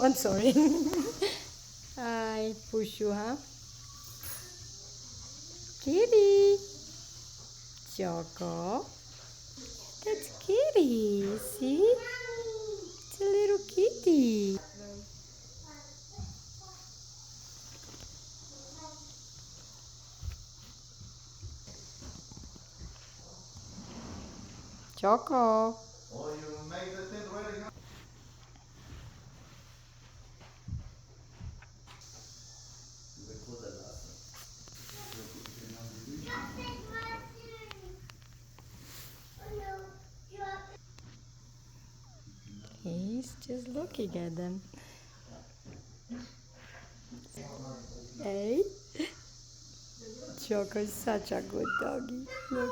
Oh, I'm sorry. I push you, huh? Kitty. Choco. That's Kitty. See? It's a little kitty. Choco. Oh, you made the tent ready, huh? He's just looking at them. Hey? Choco is such a good doggy. Look.